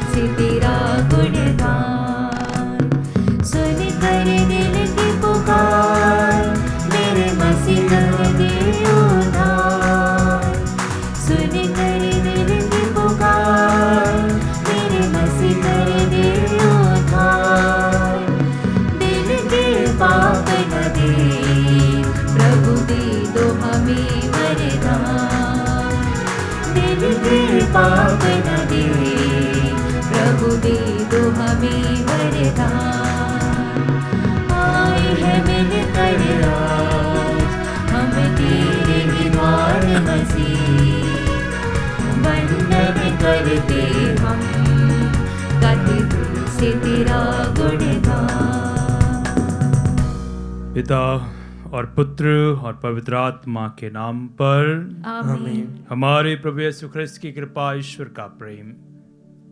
से तेरा गुणगान। सुन कर दिल की पुकार, मेरे मसीह कर दे उद्धार। सुन कर दिल की पुकार, मेरे मसीह कर दे उद्धार। दिल के पाप न दे प्रभु, दे दो हमें वरदान। दिल के पाप न दे प्रभु, दे दो हमें वरदान। आए हैं मिलकर आज हम तेरे द्वार मसीह, वंदन करते हम, गाते दिल से तेरा गुणगान। पिता और पुत्र और पवित्र आत्मा के नाम पर आमीन। हमारे प्रभु यीशु ख्रिस्त की कृपा, ईश्वर का प्रेम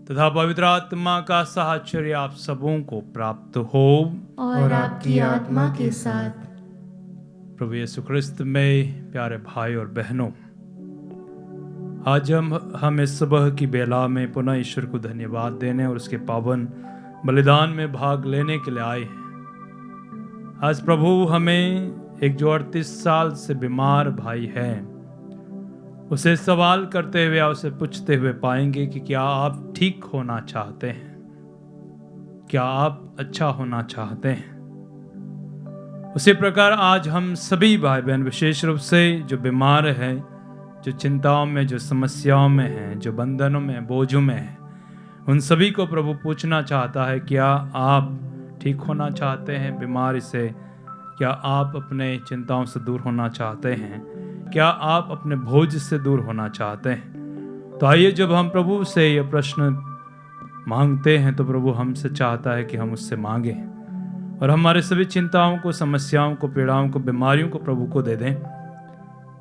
तथा पवित्र आत्मा का साहचर्य आप सबों को प्राप्त हो और आपकी आत्मा के साथ। प्रभु यीशु ख्रिस्त में प्यारे भाई और बहनों, आज हम इस सुबह की बेला में पुनः ईश्वर को धन्यवाद देने और उसके पावन बलिदान में भाग लेने के लिए आए हैं। आज प्रभु हमें एक जो 38 साल से बीमार भाई है, उसे सवाल करते हुए या उसे पूछते हुए पाएंगे कि क्या आप ठीक होना चाहते हैं, क्या आप अच्छा होना चाहते हैं। उसी प्रकार आज हम सभी भाई बहन, विशेष रूप से जो बीमार हैं, जो चिंताओं में, जो समस्याओं में हैं, जो बंधनों में, बोझों में हैं, उन सभी को प्रभु पूछना चाहता है, क्या आप ठीक होना चाहते हैं बीमारी से? क्या आप अपने चिंताओं से दूर होना चाहते हैं? क्या आप अपने बोझ से दूर होना चाहते हैं? तो आइए, जब हम प्रभु से यह प्रश्न मांगते हैं तो प्रभु हमसे चाहता है कि हम उससे मांगें और हमारे सभी चिंताओं को, समस्याओं को, पीड़ाओं को, बीमारियों को प्रभु को दे दें।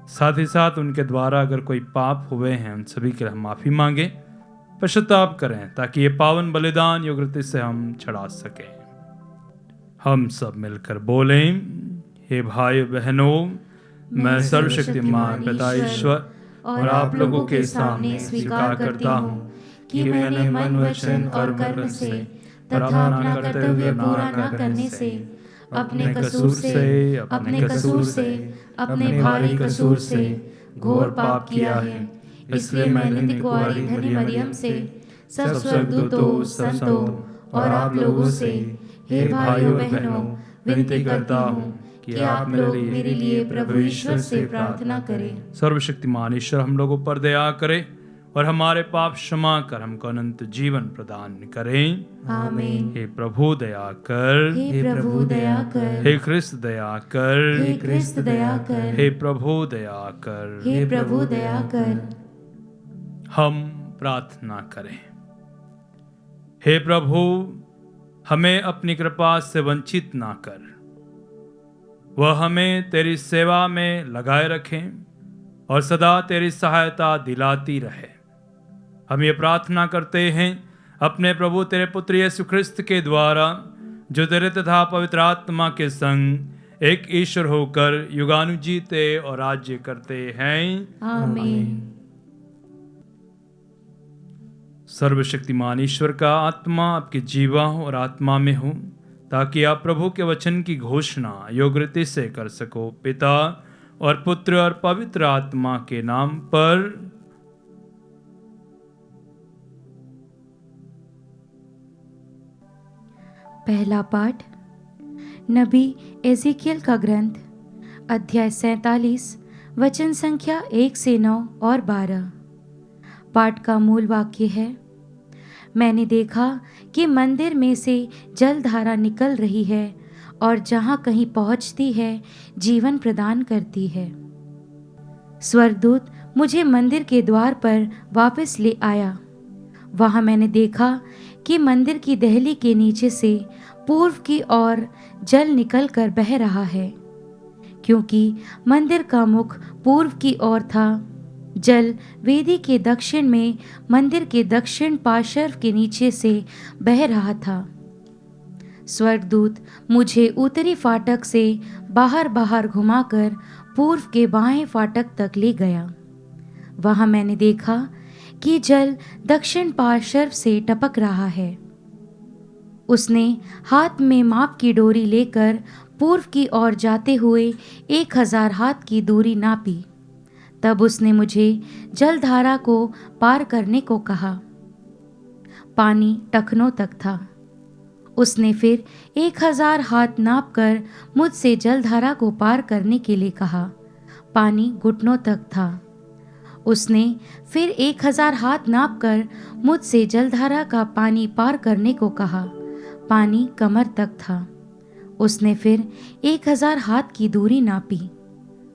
साथ ही साथ उनके द्वारा अगर कोई पाप हुए हैं, उन सभी के लिए हम माफ़ी मांगें, पश्चाताप करें, ताकि ये पावन बलिदान योग्य रीति से हम चढ़ा सकें। हम सब मिलकर बोलें, हे भाई बहनों, मैं सर्वशक्तिमान पिता ईश्वर और आप लोगों के सामने स्वीकार करता हूँ कि मैंने मन, वचन और कर्म से तथा ना करते हुए बुरा ना करने से, अपने कसूर से, अपने भारी कसूर से घोर पाप किया है। इसलिए मैं नित्य कुंवारी धन्य मरियम से, सब स्वर्गदूतों, संतों और आप लोगों से, हे भाइयों बहनों, विनती करता हूँ कि आप लोग मेरे लिए प्रभु ईश्वर से प्रार्थना करें। सर्वशक्तिमान ईश्वर हम लोगों पर दया करे और हमारे पाप क्षमा कर हमको अनंत जीवन प्रदान करें। आमीन। हे प्रभु दया कर, हे प्रभु दया कर, हे ख्रिस्त दया कर, हे ख्रिस्त दया कर, हे प्रभु दया कर, हे प्रभु दया कर। हम प्रार्थना करें। हे प्रभु, हमें अपनी कृपा से वंचित ना कर, वह हमें तेरी सेवा में लगाए रखें और सदा तेरी सहायता दिलाती रहे। हम ये प्रार्थना करते हैं अपने प्रभु तेरे पुत्र यीशु ख्रिस्त के द्वारा, जो तेरे तथा पवित्र आत्मा के संग एक ईश्वर होकर युगानुजीते और राज्य करते हैं। आमीन। सर्वशक्तिमान ईश्वर का आत्मा आपके जीवा और आत्मा में हो, ताकि आप प्रभु के वचन की घोषणा योग्य रीति से कर सको। पिता और पुत्र और पवित्र आत्मा के नाम पर। पहला पाठ नबी एजेकियल का ग्रंथ, अध्याय 47, वचन संख्या 1 से 9 और 12। पाठ का मूल वाक्य है, मैंने देखा कि मंदिर में से जलधारा निकल रही है और जहाँ कहीं पहुँचती है जीवन प्रदान करती है। स्वर्गदूत मुझे मंदिर के द्वार पर वापस ले आया। वहाँ मैंने देखा कि मंदिर की दहली के नीचे से पूर्व की ओर जल निकलकर बह रहा है, क्योंकि मंदिर का मुख पूर्व की ओर था। जल वेदी के दक्षिण में मंदिर के दक्षिण पार्श्व के नीचे से बह रहा था। स्वर्गदूत मुझे उत्तरी फाटक से बाहर घुमाकर पूर्व के बाएं फाटक तक ले गया। वहां मैंने देखा कि जल दक्षिण पार्श्व से टपक रहा है। उसने हाथ में माप की डोरी लेकर पूर्व की ओर जाते हुए 1000 हाथ की दूरी नापी। तब उसने मुझे जलधारा को पार करने को कहा। पानी टखनों तक था। उसने फिर 1000 हाथ नापकर मुझसे जलधारा को पार करने के लिए कहा। पानी घुटनों तक था। उसने फिर 1000 हाथ नापकर मुझसे जलधारा का पानी पार करने को कहा। पानी कमर तक था। उसने फिर 1000 हाथ की दूरी नापी।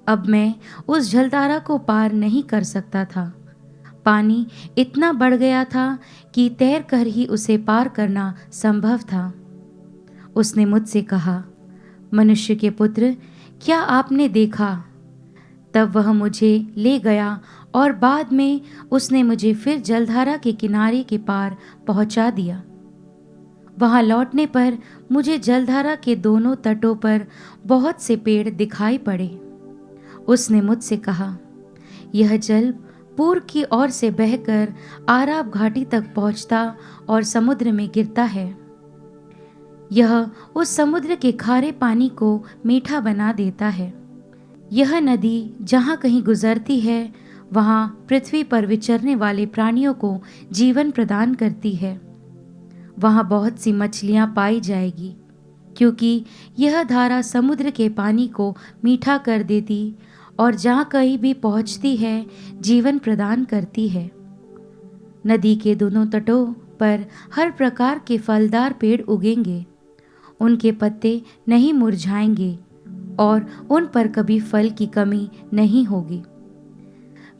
अब मैं उस जलधारा को पार नहीं कर सकता था। पानी इतना बढ़ गया था कि तैर कर ही उसे पार करना संभव था। उसने मुझसे कहा, मनुष्य के पुत्र, क्या आपने देखा? तब वह मुझे ले गया और बाद में उसने मुझे फिर जलधारा के किनारे के पार पहुंचा दिया। वहां लौटने पर मुझे जलधारा के दोनों तटों पर बहुत से पेड़ दिखाई पड़े। उसने मुझसे कहा, यह जल पूर्व की ओर से बहकर आराब घाटी तक पहुंचता और समुद्र में गिरता है। यह उस समुद्र के खारे पानी को मीठा बना देता है। यह नदी जहाँ कहीं गुजरती है, वहाँ पृथ्वी पर विचरने वाले प्राणियों को जीवन प्रदान करती है। वहाँ बहुत सी मछलियाँ पाई जाएगी, क्योंकि यह धारा समुद्र के पानी को मीठा कर देती और जहाँ कहीं भी पहुँचती है जीवन प्रदान करती है। नदी के दोनों तटों पर हर प्रकार के फलदार पेड़ उगेंगे। उनके पत्ते नहीं मुरझाएंगे और उन पर कभी फल की कमी नहीं होगी।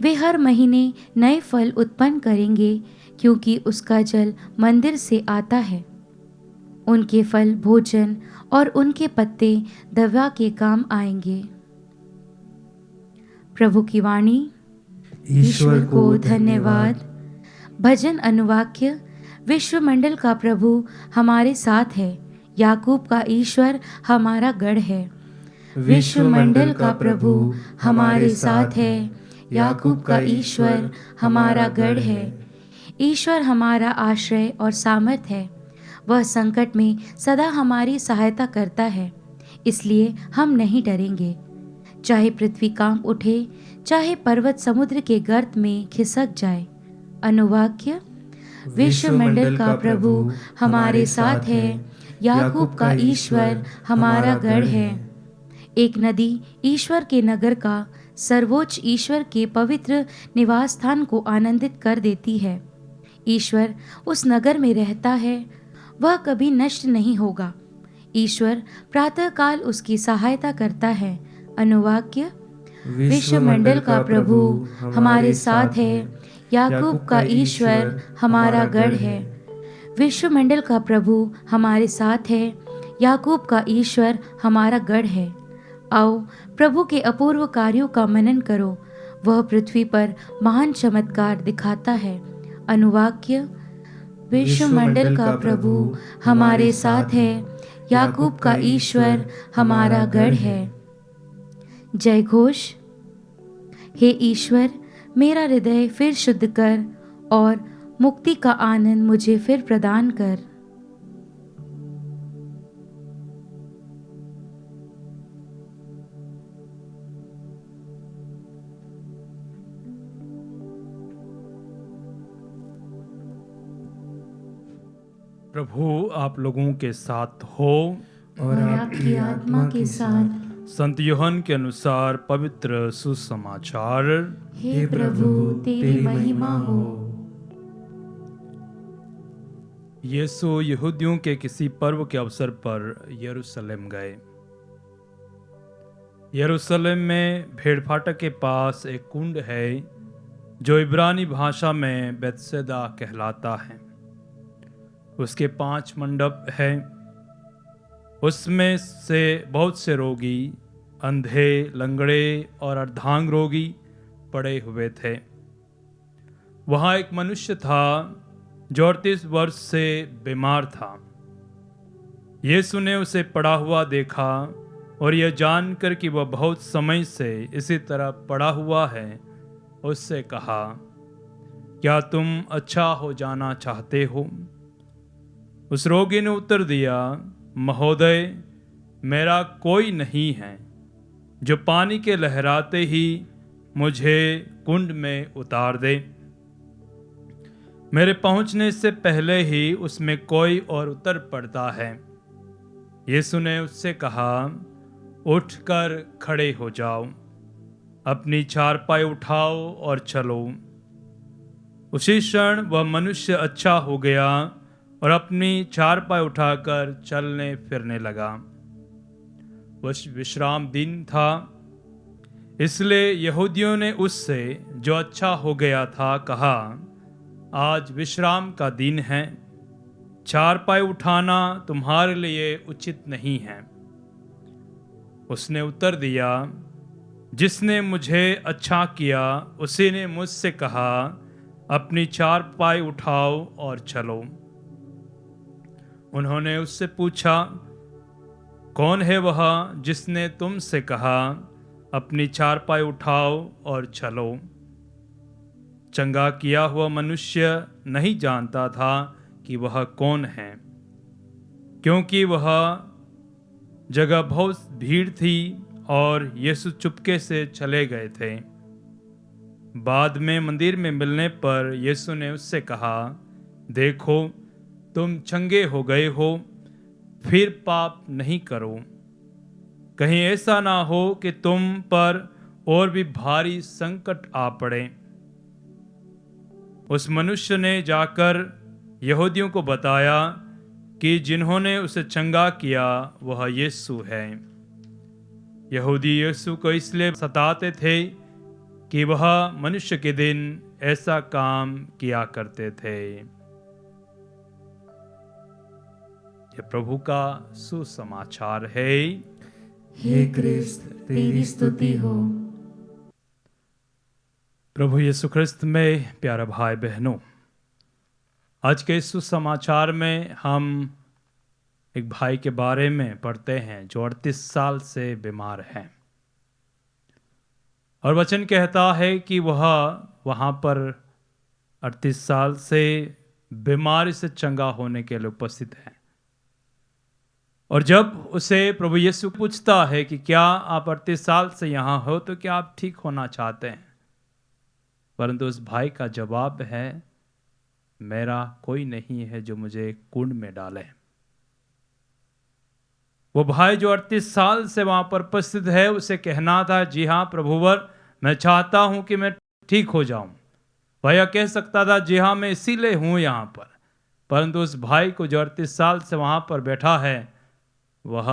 वे हर महीने नए फल उत्पन्न करेंगे, क्योंकि उसका जल मंदिर से आता है। उनके फल भोजन और उनके पत्ते दवा के काम आएंगे। प्रभु की वाणी। ईश्वर को धन्यवाद। भजन अनुवाक्य। विश्वमंडल का प्रभु हमारे साथ है, याकूब का ईश्वर हमारा गढ़ है। विश्वमंडल का प्रभु हमारे साथ है, याकूब का ईश्वर हमारा गढ़ है। ईश्वर हमारा आश्रय और सामर्थ है। वह संकट में सदा हमारी सहायता करता है, इसलिए हम नहीं डरेंगे। चाहे पृथ्वी कांप उठे, चाहे पर्वत समुद्र के गर्त में खिसक जाए। अनुवाक्य। विश्वमंडल का प्रभु हमारे साथ है, याकूब का ईश्वर हमारा गढ़ है। एक नदी ईश्वर के नगर का, सर्वोच्च ईश्वर के पवित्र निवास स्थान को आनंदित कर देती है। ईश्वर उस नगर में रहता है, वह कभी नष्ट नहीं होगा। ईश्वर प्रातःकाल उसकी सहायता करता है। अनुवाक्य। विश्वमंडल का प्रभु हमारे साथ है, याकूब का ईश्वर हमारा गढ़ है। विश्वमंडल का प्रभु हमारे साथ है, याकूब का ईश्वर हमारा गढ़ है। आओ प्रभु के अपूर्व कार्यों का मनन करो। वह पृथ्वी पर महान चमत्कार दिखाता है। अनुवाक्य। विश्वमंडल का प्रभु हमारे साथ है, याकूब का ईश्वर हमारा गढ़ है। जय घोष। हे ईश्वर, मेरा हृदय फिर शुद्ध कर और मुक्ति का आनंद मुझे फिर प्रदान कर। प्रभु आप लोगों के साथ हो और आपकी आत्मा के साथ। संत यूहन्ना के अनुसार पवित्र सुसमाचार। हे प्रभु, तेरी महिमा हो। यीशु यहूदियों के किसी पर्व के अवसर पर यरूशलेम गए। यरूशलेम में भेड़ फाटक के पास एक कुंड है जो इब्रानी भाषा में बेतसैदा कहलाता है। उसके 5 मंडप हैं। उसमें से बहुत से रोगी, अंधे, लंगड़े और अर्धांग रोगी पड़े हुए थे। वहाँ एक मनुष्य था जो 38 वर्ष से बीमार था। यीशु ने उसे पड़ा हुआ देखा और यह जानकर कि वह बहुत समय से इसी तरह पड़ा हुआ है, उससे कहा, क्या तुम अच्छा हो जाना चाहते हो? उस रोगी ने उत्तर दिया, महोदय, मेरा कोई नहीं है जो पानी के लहराते ही मुझे कुंड में उतार दे। मेरे पहुंचने से पहले ही उसमें कोई और उतर पड़ता है। यीशु ने उससे कहा, उठकर खड़े हो जाओ, अपनी चारपाई उठाओ और चलो। उसी क्षण वह मनुष्य अच्छा हो गया और अपनी चारपाई उठाकर चलने फिरने लगा। वह विश्राम दिन था, इसलिए यहूदियों ने उससे, जो अच्छा हो गया था, कहा, आज विश्राम का दिन है, चारपाई उठाना तुम्हारे लिए उचित नहीं है। उसने उत्तर दिया, जिसने मुझे अच्छा किया उसी ने मुझसे कहा, अपनी चारपाई उठाओ और चलो। उन्होंने उससे पूछा, कौन है वह जिसने तुमसे कहा, अपनी चारपाई उठाओ और चलो? चंगा किया हुआ मनुष्य नहीं जानता था कि वह कौन है, क्योंकि वह जगह बहुत भीड़ थी और यीशु चुपके से चले गए थे। बाद में मंदिर में मिलने पर यीशु ने उससे कहा, देखो, तुम चंगे हो गए हो, फिर पाप नहीं करो, कहीं ऐसा ना हो कि तुम पर और भी भारी संकट आ पड़े। उस मनुष्य ने जाकर यहूदियों को बताया कि जिन्होंने उसे चंगा किया वह यीशु है। यहूदी यीशु को इसलिए सताते थे कि वह मनुष्य के दिन ऐसा काम किया करते थे। यह प्रभु का सुसमाचार है। हे क्रिस्त, तेरी स्तुति हो। प्रभु यीशु ख्रिस्त में प्यारे भाई बहनों, आज के इस सुसमाचार में हम एक भाई के बारे में पढ़ते हैं जो 38 साल से बीमार है, और वचन कहता है कि वह वहाँ पर 38 साल से बीमारी से चंगा होने के लिए उपस्थित है। और जब उसे प्रभु यीशु पूछता है कि क्या आप 38 साल से यहाँ हो, तो क्या आप ठीक होना चाहते हैं? परंतु उस भाई का जवाब है, मेरा कोई नहीं है जो मुझे कुंड में डाले। वो भाई जो 38 साल से वहां पर उपस्थित है, उसे कहना था, जी हाँ प्रभुवर, मैं चाहता हूं कि मैं ठीक हो जाऊं। वह कह सकता था, जी हाँ मैं इसीलिए हूं यहां पर। परंतु उस भाई को जो 38 साल से वहां पर बैठा है, वह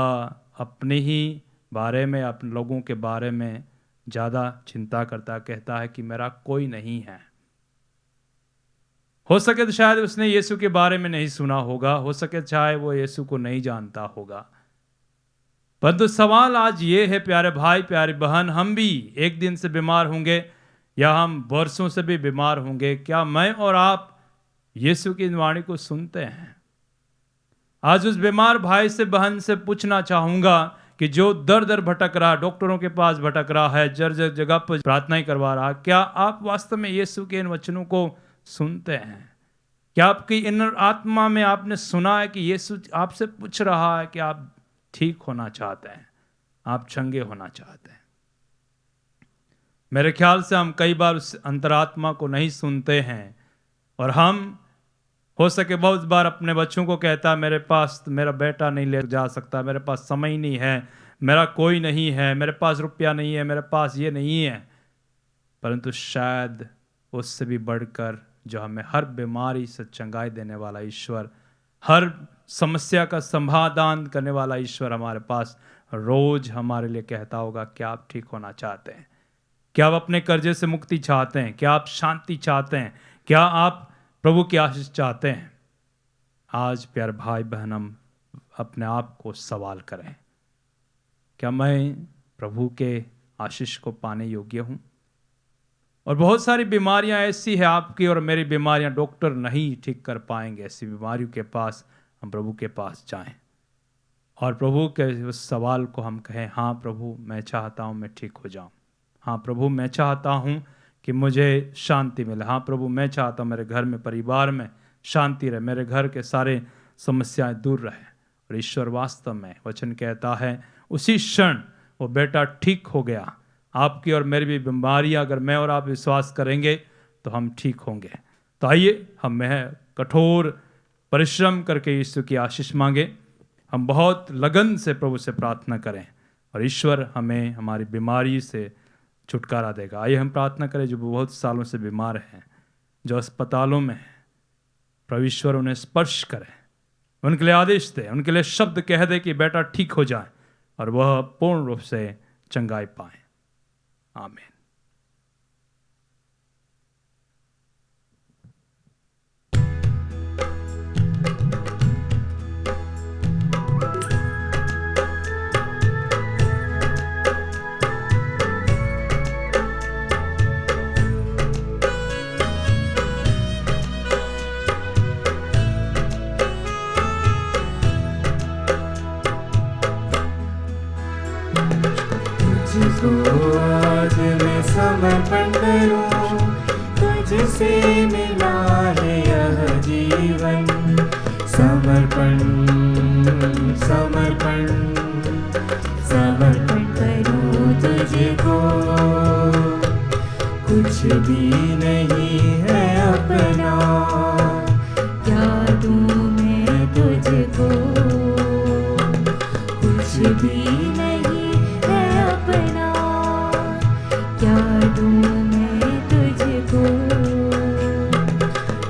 अपने ही बारे में, अपने लोगों के बारे में ज़्यादा चिंता करता, कहता है कि मेरा कोई नहीं है। हो सके तो शायद उसने यीशु के बारे में नहीं सुना होगा, हो सके शायद वो यीशु को नहीं जानता होगा। परंतु सवाल आज ये है प्यारे भाई, प्यारी बहन, हम भी एक दिन से बीमार होंगे या हम वर्षों से भी बीमार होंगे। क्या मैं और आप यीशु की वाणी को सुनते हैं? आज उस बीमार भाई से, बहन से पूछना चाहूंगा कि जो दर दर भटक रहा, डॉक्टरों के पास भटक रहा है, जर जर जगह पर प्रार्थनाएं करवा रहा, क्या आप वास्तव में यीशु के इन वचनों को सुनते हैं? क्या आपकी इनर आत्मा में आपने सुना है कि यीशु आपसे पूछ रहा है कि आप ठीक होना चाहते हैं, आप चंगे होना चाहते हैं? मेरे ख्याल से हम कई बार उस अंतरात्मा को नहीं सुनते हैं, और हम हो सके बहुत बार अपने बच्चों को कहता, मेरे पास मेरा बेटा नहीं ले जा सकता, मेरे पास समय नहीं है, मेरा कोई नहीं है, मेरे पास रुपया नहीं है, मेरे पास ये नहीं है। परंतु शायद उससे भी बढ़कर जो हमें हर बीमारी से चंगाई देने वाला ईश्वर, हर समस्या का समाधान करने वाला ईश्वर हमारे पास रोज हमारे लिए कहता होगा, क्या आप ठीक होना चाहते हैं? क्या आप अपने कर्जे से मुक्ति चाहते हैं? क्या आप शांति चाहते हैं? क्या आप प्रभु की आशीष चाहते हैं? आज प्यारे भाई बहन, हम अपने आप को सवाल करें, क्या मैं प्रभु के आशीष को पाने योग्य हूं? और बहुत सारी बीमारियां ऐसी है, आपकी और मेरी बीमारियां डॉक्टर नहीं ठीक कर पाएंगे। ऐसी बीमारियों के पास हम प्रभु के पास जाएं और प्रभु के उस सवाल को हम कहें, हाँ प्रभु मैं चाहता हूं मैं ठीक हो जाऊं। हाँ प्रभु मैं चाहता हूं कि मुझे शांति मिले। हाँ प्रभु, मैं चाहता हूँ मेरे घर में, परिवार में शांति रहे, मेरे घर के सारे समस्याएं दूर रहे। और ईश्वर वास्तव में वचन कहता है उसी क्षण वो बेटा ठीक हो गया। आपकी और मेरी भी बीमारियां अगर मैं और आप विश्वास करेंगे तो हम ठीक होंगे। तो आइए हम कठोर परिश्रम करके यीशु की आशीष मांगे, हम बहुत लगन से प्रभु से प्रार्थना करें और ईश्वर हमें हमारी बीमारी से छुटकारा देगा। आइए हम प्रार्थना करें जो बहुत सालों से बीमार हैं, जो अस्पतालों में हैं, प्रभु ईश्वर उन्हें स्पर्श करें, उनके लिए आदेश दे, उनके लिए शब्द कह दे कि बेटा ठीक हो जाए और वह पूर्ण रूप से चंगाई पाए। आमीन। तुझको आज मैं समर्पण करूं, तुझसे मिला है यह जीवन। समर्पण समर्पण समर्पण करूं तुझको, कुछ भी नहीं है अपना, क्या दूं मैं तुझको, कुछ भी नहीं है अपना, क्या दूं मैं तुझको।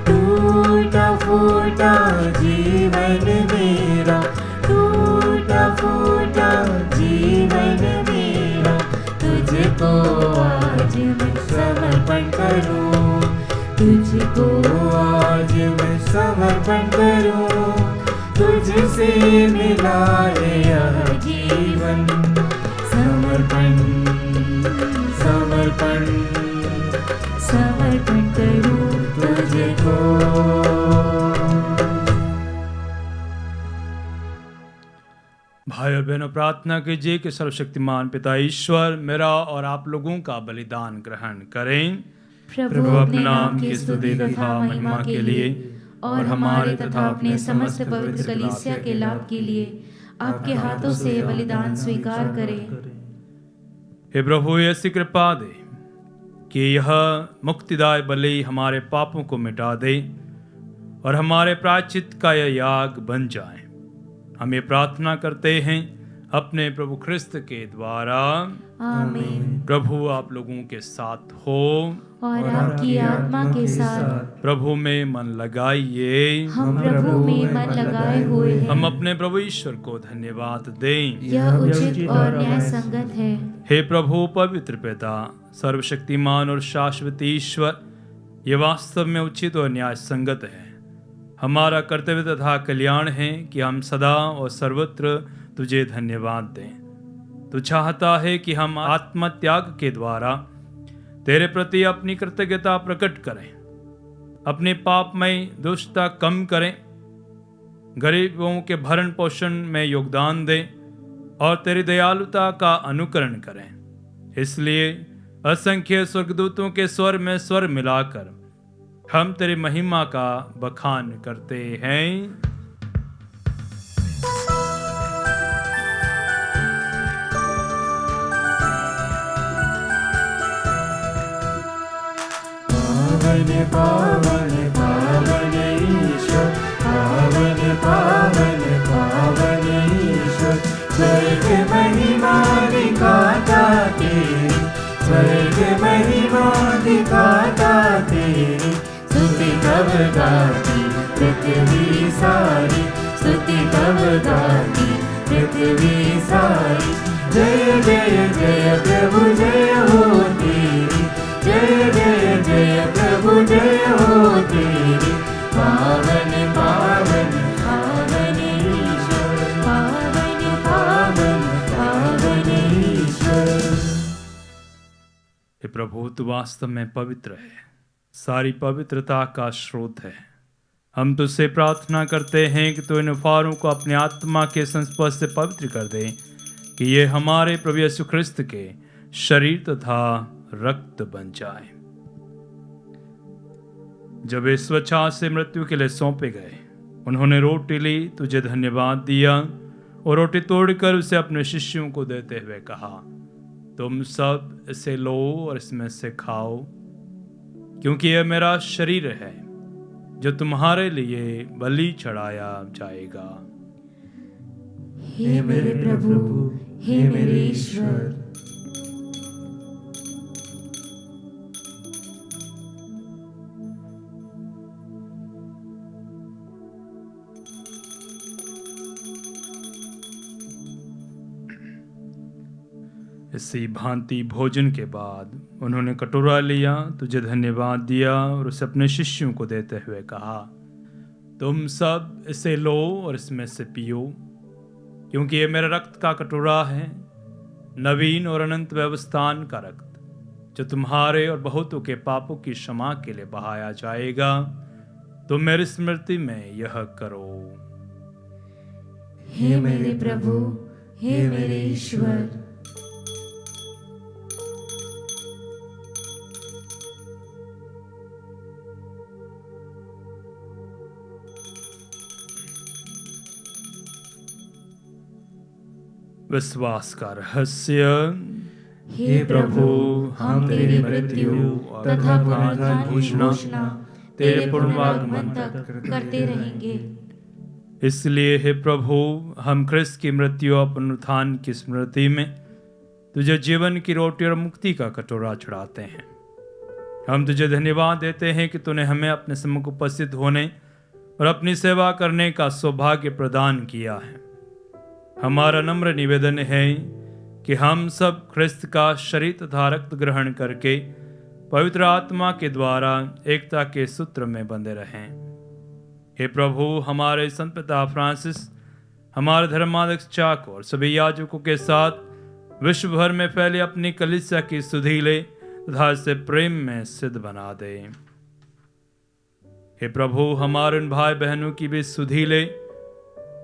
टूटा फूटा जीवन मेरा, टूटा फूटा जीवन मेरा, तुझको आज मैं समर्पण करूं, तुझको आज मैं समर्पण करूं। तुझसे मिला है यह जीवन। समर्पण समर्पण समर्पण करूं तुझको। भाई और बहनों, प्रार्थना कीजिए कि सर्वशक्तिमान पिता ईश्वर मेरा और आप लोगों का बलिदान ग्रहण करें। प्रभु अपने नाम की स्तुति तथा महिमा के लिए और हमारे तथा अपने समस्त पवित्र कलीसिया के लाभ के लिए आपके हाथों से बलिदान स्वीकार करें। हे प्रभु, ऐसी कृपा दे कि यह मुक्तिदायक बलि हमारे पापों को मिटा दे और हमारे प्रायश्चित का यह याग बन जाए। हम ये प्रार्थना करते हैं अपने प्रभु ख्रिस्त के द्वारा। आमीन। प्रभु आप लोगों के साथ हो और आपकी आत्मा के साथ। प्रभु में मन लगाइए। हम प्रभु में मन लगाए हुए हैं। हम अपने प्रभु ईश्वर को धन्यवाद दें। यह उचित और न्याय संगत है। हे प्रभु पवित्र पिता, सर्वशक्तिमान और शाश्वत ईश्वर, ये वास्तव में उचित और न्याय संगत है। हमारा कर्तव्य तथा कल्याण है कि हम सदा और सर्वत्र तुझे धन्यवाद दें। तू चाहता है कि हम आत्मत्याग के द्वारा तेरे प्रति अपनी कृतज्ञता प्रकट करें, अपने पापमय दुष्टता कम करें, गरीबों के भरण पोषण में योगदान दें और तेरी दयालुता का अनुकरण करें। इसलिए असंख्य स्वर्गदूतों के स्वर में स्वर मिलाकर हम तेरी महिमा का बखान करते हैं। पावन पावन पावन ईश्वर, पावन पावन पावन ईश्वर, स्वर्ग महिमा दिखाता तेरी, स्वर्ग महिमा दिखाता तेरी। स्तुति कब गाती पृथ्वी सारी, स्तुति कब गाती पृथ्वी सारी। जय जय जय प्रभु जय हो तेरी, जय जय जय प्रभु जय हो तेरी। पावन पावन पावन ईश्वर, पावन पावन पावन ईश्वर। हे प्रभु, तू वास्तव में पवित्र है, सारी पवित्रता का स्रोत है। हम तुझसे प्रार्थना करते हैं कि तू इन उपहारों को अपने आत्मा के संस्पर्श से पवित्र कर दे, कि ये हमारे प्रभु यीशु ख्रिस्त के शरीर तथा रक्त बन जाए। जब वे स्वच्छा से मृत्यु के लिए सौंपे गए, उन्होंने रोटी ली, तुझे धन्यवाद दिया और रोटी तोड़कर उसे अपने शिष्यों को देते हुए कहा, तुम सब इसे लो और इसमें से खाओ, क्योंकि यह मेरा शरीर है जो तुम्हारे लिए बलि चढ़ाया जाएगा। हे मेरे प्रभु, हे मेरे ईश्वर। इसी भांति भोजन के बाद उन्होंने कटोरा लिया, तुझे धन्यवाद दिया और उसे अपने शिष्यों को देते हुए कहा, तुम सब इसे लो और इसमें से पियो, क्योंकि ये मेरा रक्त का कटोरा है, नवीन और अनंत व्यवस्थान का रक्त, जो तुम्हारे और बहुतों के पापों की क्षमा के लिए बहाया जाएगा। तुम मेरी स्मृति में यह करो। हे मेरे प्रभु, हे मेरे ईश्वर। विश्वास का रहस्य। हे प्रभु, हम तेरी मृत्यु तथा पुनरुत्थान की घोषणा तेरे पुनरागमन तक करते रहेंगे। इसलिए हे प्रभु, हम ख्रिस्त की मृत्यु और पुनरुत्थान की स्मृति में तुझे जीवन की रोटी और मुक्ति का कटोरा चढ़ाते हैं। हम तुझे धन्यवाद देते हैं कि तूने हमें अपने सम्मुख उपस्थित होने और अपनी सेवा करने का सौभाग्य प्रदान किया है। हमारा नम्र निवेदन है कि हम सब ख्रिस्त का शरीर तथा रक्त ग्रहण करके पवित्र आत्मा के द्वारा एकता के सूत्र में बंधे रहें। हे प्रभु, हमारे संत पिता फ्रांसिस, हमारे धर्माध्यक्ष चाक और सभी याजकों के साथ विश्व भर में फैले अपनी कलीसिया की सुधि ले तथा इसे प्रेम में सिद्ध बना दे। हे प्रभु, हमारे उन भाई बहनों की भी सुधि ले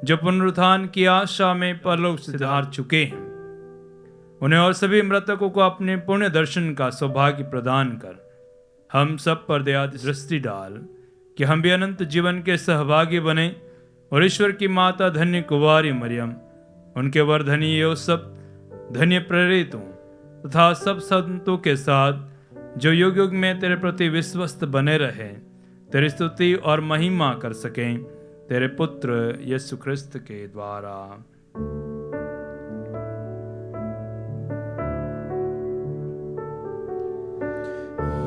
जो पुनरुत्थान की आशा में परलोक से धार चुके हैं। उन्हें और सभी मृतकों को अपने पुण्य दर्शन का सौभाग्य प्रदान कर हम सब पर दया दृष्टि डाल कि हम भी अनंत जीवन के सहभागी बने और ईश्वर की माता धन्य कुंवारी मरियम, उनके वर्धनी यूसुफ, धन्य प्रेरितों तथा सब संतों के साथ जो युग युग में तेरे प्रति विश्वस्त बने रहे, तेरी स्तुति और महिमा कर सकें, तेरे पुत्र यीशु ख्रिस्त के द्वारा।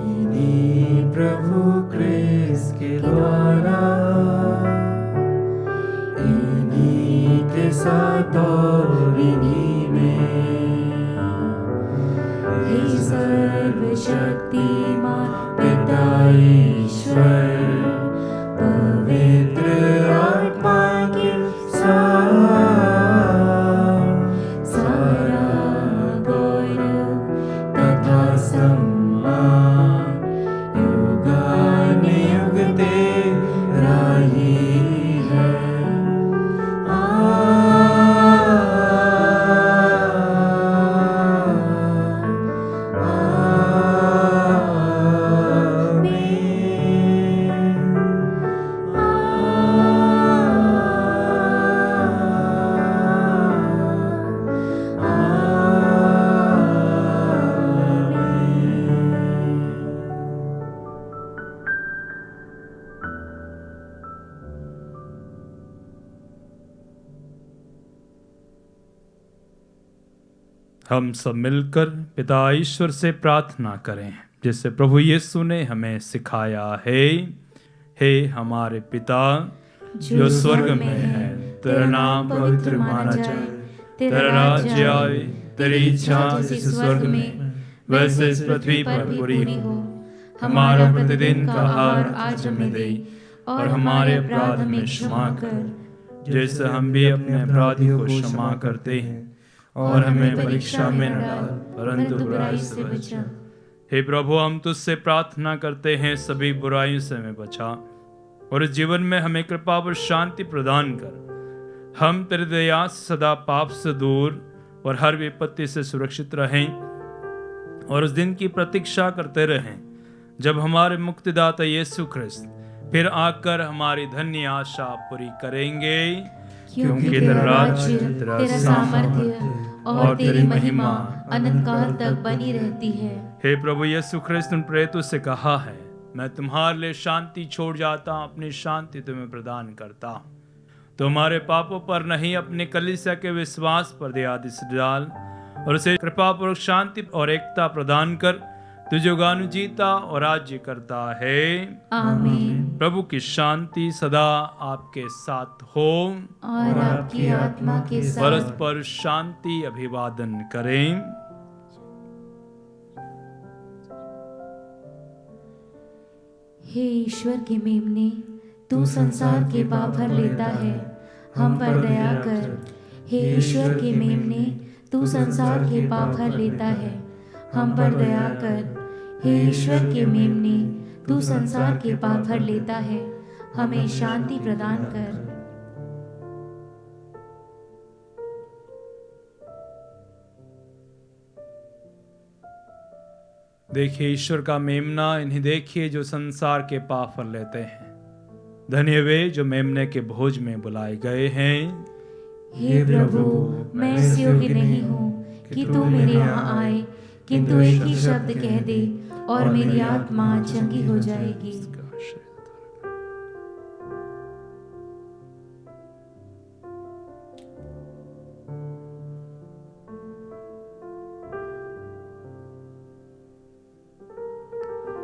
इन्हीं प्रभु ख्रिस्त के द्वारा, इन्हीं के साथ और इन्हीं में, हे सर्वशक्तिमान पिता ईश्वर, पवित्र आत्मा के साथ सारा गौरव तथा सम्मान युगानुयुग तेरा ही है। हम सब मिलकर पिता ईश्वर से प्रार्थना करें, जिससे प्रभु यीशु ने हमें सिखाया है। हे हमारे पिता जो स्वर्ग में है, तेरा नाम पवित्र माना जाए, तेरा राज्य आए, तेरी इच्छा जैसे स्वर्ग में वैसे इस पृथ्वी पर पूरी हो। हमारा प्रतिदिन का आहार आज हमें दे और हमारे अपराध में क्षमा कर, जैसे हम भी अपने अपराधियों को क्षमा करते हैं, और हमें परीक्षा में न डाल परंतु बुराई से बचा। हे प्रभु, हम तुझसे प्रार्थना करते हैं, सभी बुराइयों से हमें बचा और इस जीवन में हमें कृपा और शांति प्रदान कर। हम तेरे दया से सदा पाप से दूर और हर विपत्ति से सुरक्षित रहें और उस दिन की प्रतीक्षा करते रहें जब हमारे मुक्तिदाता यीशु ख्रिस्त फिर आकर हमारी धन्य आशा पूरी करेंगे, क्योंकि तेरा राज्य, तेरा सामर्थ्य और तेरी महिमा अनंत काल तक बनी रहती है। हे प्रभु यीशु ख्रिस्त उन प्रेरितों से कहा है, मैं तुम्हारे लिए शांति छोड़ जाता हूँ, अपनी शांति तुम्हें प्रदान करता हूँ। तुम्हारे पापों पर नहीं, अपने कलीसिया के विश्वास पर दया डाल और उसे कृपापूर्वक शांति और एकता प्रदान कर। तू जो गानु जीता और राज्य करता है, आमीन। प्रभु की शांति सदा आपके साथ हो और आपकी आत्मा के साथ। परस्पर शांति अभिवादन करें। हे ईश्वर के मेमने, तू संसार के पाप भर लेता है, हम पर दया कर। हे ईश्वर के मेमने, तू संसार के पाप भर लेता है, हम पर दया कर। हे ईश्वर के मेमने, तू संसार के पाप भर लेता है, हमें शांति प्रदान कर। देखिए ईश्वर का मेमना, इन्हें देखिए जो संसार के पाप भर लेते हैं। धन्य वे जो मेमने के भोज में बुलाए गए हैं। हे प्रभु, मैं इस योग्य नहीं हूँ कि तू मेरे यहाँ आए, किंतु एक ही शब्द कह दे और मेरी आत्मा चंगी हो जाएगी।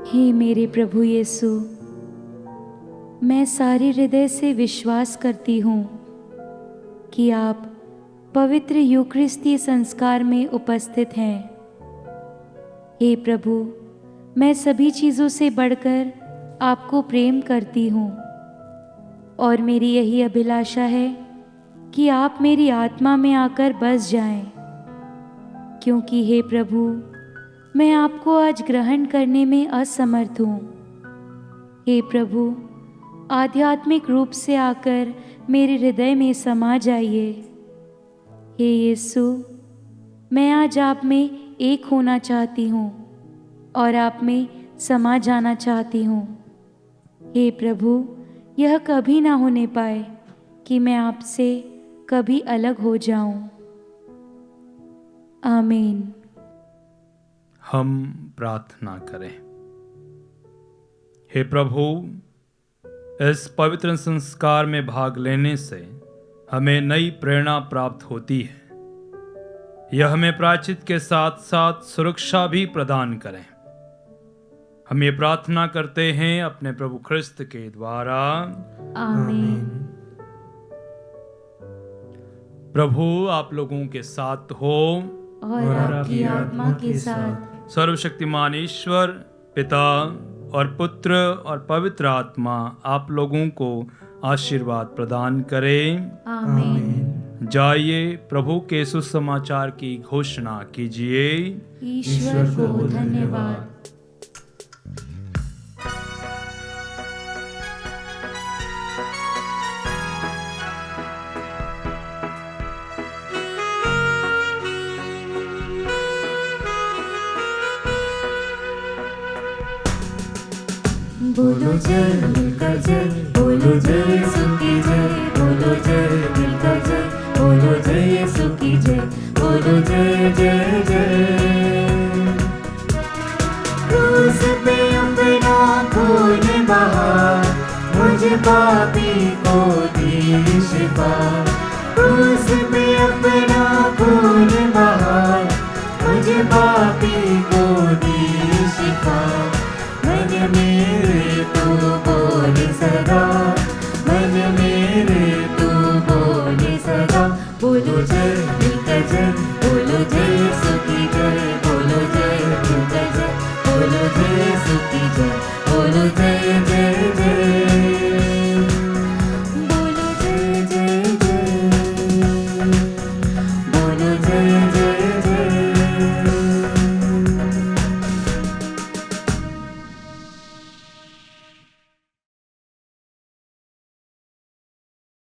हे मेरे प्रभु यीशु, मैं सारे हृदय से विश्वास करती हूँ कि आप पवित्र यूकरिस्ती संस्कार में उपस्थित हैं। हे प्रभु, मैं सभी चीज़ों से बढ़कर आपको प्रेम करती हूँ और मेरी यही अभिलाषा है कि आप मेरी आत्मा में आकर बस जाएं, क्योंकि हे प्रभु, मैं आपको आज ग्रहण करने में असमर्थ हूँ। हे प्रभु, आध्यात्मिक रूप से आकर मेरे हृदय में समा जाइए। हे यीशु, मैं आज आप में एक होना चाहती हूँ और आप में समा जाना चाहती हूँ। हे प्रभु, यह कभी ना होने पाए कि मैं आपसे कभी अलग हो जाऊं। आमीन। हम प्रार्थना करें। हे प्रभु, इस पवित्र संस्कार में भाग लेने से हमें नई प्रेरणा प्राप्त होती है। यह हमें प्रायश्चित के साथ साथ सुरक्षा भी प्रदान करें। हम ये प्रार्थना करते हैं अपने प्रभु ख्रिस्त के द्वारा। आमीन। प्रभु आप लोगों के साथ हो और आपकी आत्मा के साथ। सर्वशक्तिमान ईश्वर पिता और पुत्र और पवित्र आत्मा आप लोगों को आशीर्वाद प्रदान करें। आमीन। जाइए, प्रभु के सुसमाचार की घोषणा कीजिए। ईश्वर को धन्यवाद। बोलो जय मिलकर जय, बोलो जय यीशु की जय, बोलो जय मिलकर जय, बोलो जय यीशु की जय, बोलो जय जय जय। क्रूस पे अपना खून बहा, मुझे पापी को दी शिफा। क्रूस पे अपना खून बहा, मुझे पापी को दी शिफा। मन मेरे तू बोल सदा, मन मेरे तू बोल सदा। बोलो जय